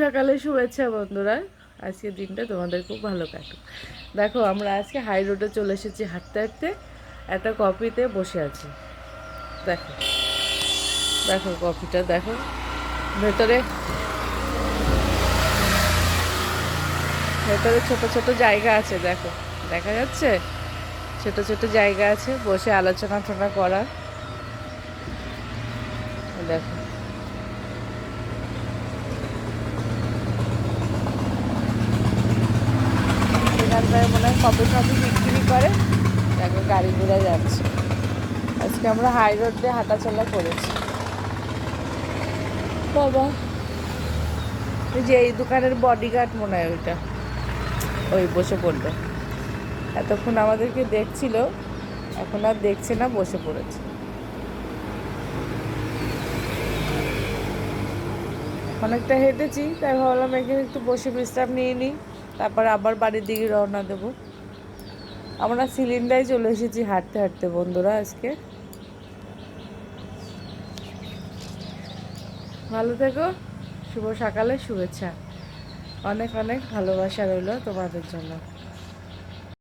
সকালে শুভেচ্ছা বন্ধুরা। আজকের দিনটা তোমাদের খুব ভালো কাটুক। দেখো আমরা আজকে হাই রোডে চলে এসেছি হাঁটতে হাঁটতে, একটা কফিতে বসে আছি। দেখো দেখো কফিটা দেখো, ভেতরে ভেতরে ছোট ছোট জায়গা আছে, দেখো দেখা যাচ্ছে, ছোট ছোট জায়গা আছে বসে আলোচনা টোনা করার। দেখো এখানটায় মনে হয় কফি টফি বিক্রি করে। দেখো গাড়ি ঘোড়া যাচ্ছে। আজকে আমরা হাই রোড দিয়ে হাঁটাচলা করেছি। বাবা, এই যে এই দোকানের বডিগার্ড মনে হয় ওইটা, ওই বসে পড়লো। এতক্ষণ আমাদেরকে দেখছিল, এখন আর দেখছে না, বসে পড়েছে। অনেকটা হেঁটেছি, তাই ভাবলাম এখানে একটু বসে বিশ্রাম নিয়ে নিই, তারপর আবার বাড়ির দিকে রওনা দেবো। আমরা সিলিন্ডারে চলে এসেছি হাঁটতে হাঁটতে বন্ধুরা আজকে। ভালো থেকো, শুভ সকালে শুভেচ্ছা, অনেক অনেক ভালোবাসা রইল তোমাদের জন্য।